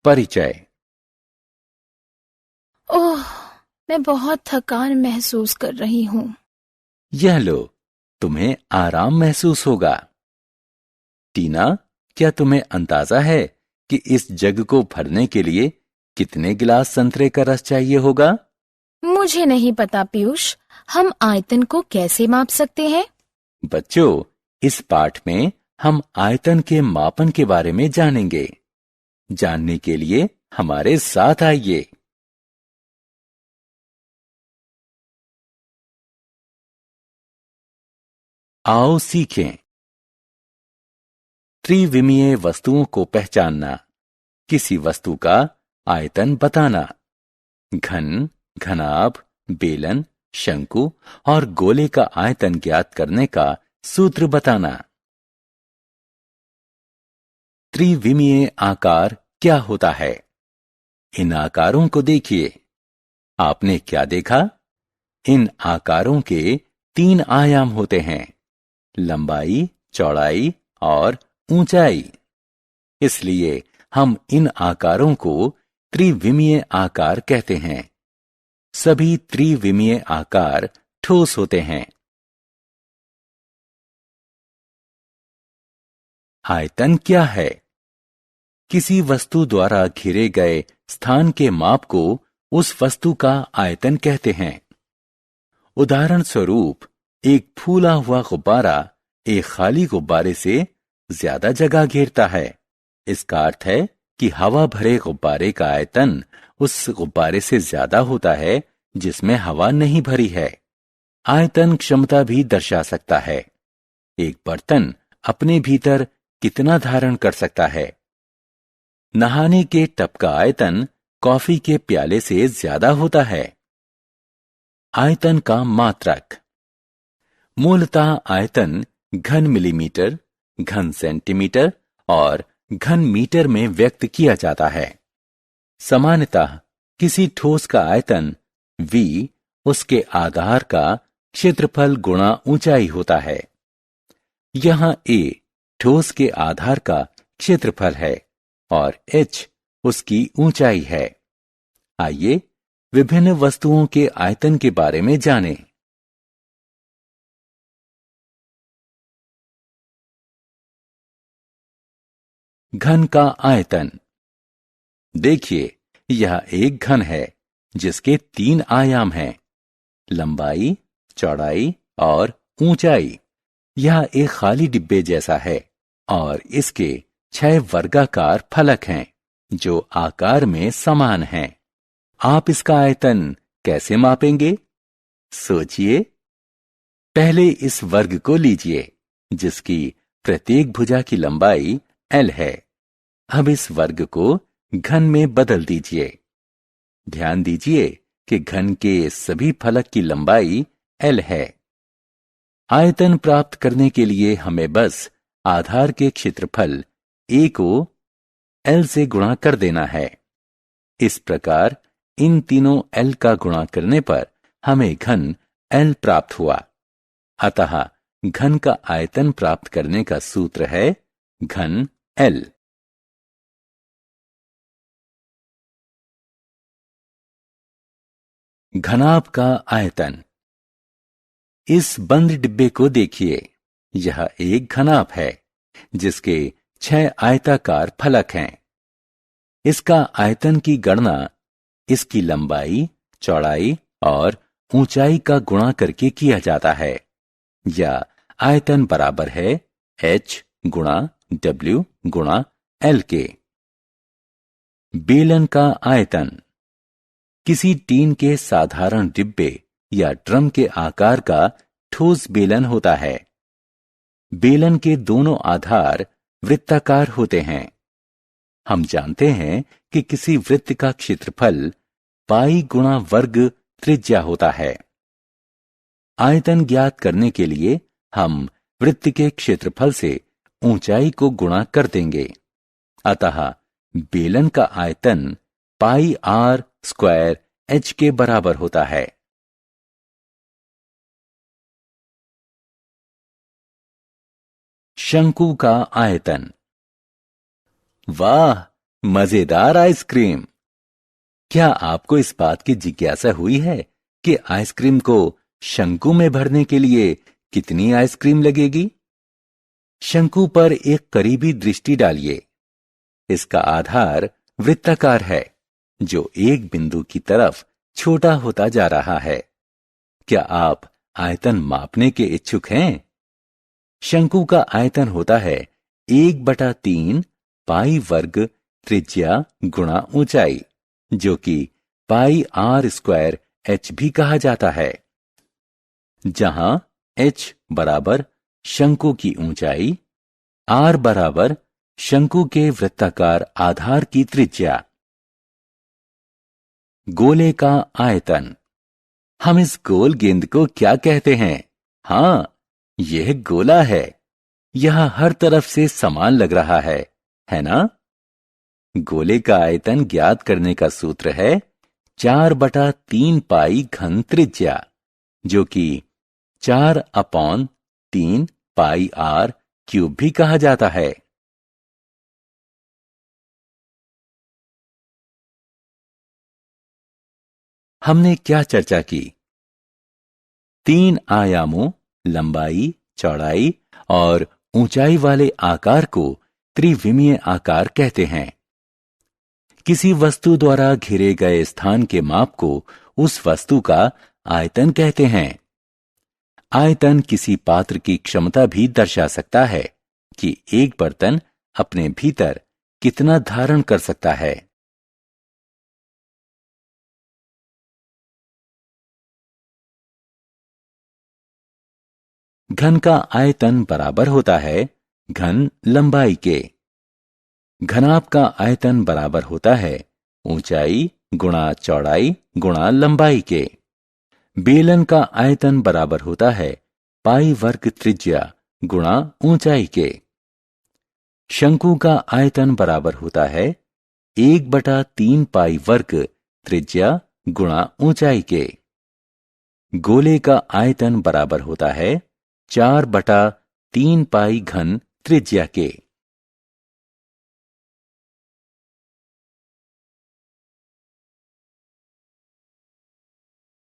परिचय। ओह, मैं बहुत थकान महसूस कर रही हूँ। यह लो, तुम्हें आराम महसूस होगा। टीना, क्या तुम्हें अंदाजा है कि इस जग को भरने के लिए कितने गिलास संतरे का रस चाहिए होगा? मुझे नहीं पता पीयूष, हम आयतन को कैसे माप सकते हैं? बच्चों, इस पाठ में हम आयतन के मापन के बारे में जानेंगे। जानने के लिए हमारे साथ आइए। आओ सीखें। त्रिविमीय वस्तुओं को पहचानना। किसी वस्तु का आयतन बताना। घन, घनाभ, बेलन, शंकु और गोले का आयतन ज्ञात करने का सूत्र बताना। त्रिविमीय आकार क्या होता है? इन आकारों को देखिए। आपने क्या देखा? इन आकारों के 3 आयाम होते हैं: लंबाई, चौड़ाई और ऊंचाई। इसलिए हम इन आकारों को त्रिविमीय आकार कहते हैं। सभी त्रिविमीय आकार ठोस होते हैं। आयतन क्या है? किसी वस्तु द्वारा घिरे गए स्थान के माप को उस वस्तु का आयतन कहते हैं। उदाहरण स्वरूप, एक फूला हुआ गुब्बारा एक खाली गुब्बारे से ज्यादा जगह घेरता है। इसका अर्थ है कि हवा भरे गुब्बारे का आयतन उस गुब्बारे से ज्यादा होता है जिसमें हवा नहीं भरी है। आयतन क्षमता भी दर्शा सकता है। एक बर्तन अपने भीतर कितना धारण कर सकता है। नहाने के टब का आयतन कॉफी के प्याले से ज्यादा होता है। आयतन का मात्रक। मूलतः आयतन घन मिलीमीटर, घन सेंटीमीटर और घन मीटर में व्यक्त किया जाता है। सामान्यतः किसी ठोस का आयतन V उसके आधार का क्षेत्रफल गुणा ऊंचाई होता है। यहां A ठोस के आधार का क्षेत्रफल है और h उसकी ऊंचाई है। आइए विभिन्न वस्तुओं के आयतन के बारे में जानें। घन का आयतन। देखिए, यह एक घन है जिसके 3 आयाम हैं: लंबाई, चौड़ाई और ऊंचाई। यह एक खाली डिब्बे जैसा है और इसके 6 वर्गाकार फलक हैं जो आकार में समान हैं। आप इसका आयतन कैसे मापेंगे? सोचिए। पहले इस वर्ग को लीजिए जिसकी प्रत्येक भुजा की लंबाई L है। अब इस वर्ग को घन में बदल दीजिए। ध्यान दीजिए कि घन के सभी फलक की लंबाई L है। आयतन प्राप्त करने के लिए हमें बस आधार के क्षेत्रफल A को L से गुणा कर देना है। इस प्रकार इन तीनों L का गुणा करने पर हमें घन L प्राप्त हुआ। अतः घन का आयतन प्राप्त करने का सूत्र है घन L। घनाभ का आयतन। इस बंद डिब्बे को देखिए। यह एक घनाभ है जिसके 6 आयताकार फलक हैं। इसका आयतन की गणना इसकी लंबाई, चौड़ाई और ऊंचाई का गुणा करके किया जाता है। या आयतन बराबर है h गुणा w गुणा l के। बेलन का आयतन। किसी टीन के साधारण डिब्बे या ड्रम के आकार का ठोस बेलन होता है। बेलन के दोनों आधार वृत्ताकार होते हैं। हम जानते हैं कि किसी वृत्त का क्षेत्रफल पाई गुणा वर्ग त्रिज्या होता है। आयतन ज्ञात करने के लिए हम वृत्त के क्षेत्रफल से ऊंचाई को गुणा कर देंगे। अतः बेलन का आयतन पाई r स्क्वायर h के बराबर होता है। शंकु का आयतन। वाह, मजेदार आइसक्रीम। क्या आपको इस बात की जिज्ञासा हुई है कि आइसक्रीम को शंकु में भरने के लिए कितनी आइसक्रीम लगेगी? शंकु पर एक करीबी दृष्टि डालिए। इसका आधार वृत्ताकार है, जो एक बिंदु की तरफ छोटा होता जा रहा है। क्या आप आयतन मापने के इच्छुक हैं? शंकु का आयतन होता है 1/3 पाई वर्ग त्रिज्या गुणा ऊंचाई, जो कि पाई r² h भी कहा जाता है, जहां h बराबर शंकु की ऊंचाई, r बराबर शंकु के वृत्ताकार आधार की त्रिज्या। गोले का आयतन। हम इस गोल गेंद को क्या कहते हैं? हां, यह गोला है। यह हर तरफ से समान लग रहा है ना? गोले का आयतन ज्ञात करने का सूत्र है 4/3 पाई घन त्रिज्या, जो कि 4/3 पाई r³ भी कहा जाता है। हमने क्या चर्चा की? 3 आयामों, लंबाई, चौड़ाई और ऊंचाई वाले आकार को त्रिविमीय आकार कहते हैं। किसी वस्तु द्वारा घिरे गए स्थान के माप को उस वस्तु का आयतन कहते हैं। आयतन किसी पात्र की क्षमता भी दर्शा सकता है कि एक बर्तन अपने भीतर कितना धारण कर सकता है। घन का आयतन बराबर होता है घन लंबाई के। घनाभ का आयतन बराबर होता है ऊंचाई गुणा चौड़ाई गुणा लंबाई के। बेलन का आयतन बराबर होता है पाई वर्ग त्रिज्या गुणा ऊंचाई के। शंकु का आयतन बराबर होता है 1/3 पाई वर्ग त्रिज्या गुणा ऊंचाई के। गोले का आयतन बराबर होता है 4/3 पाई घन त्रिज्या के।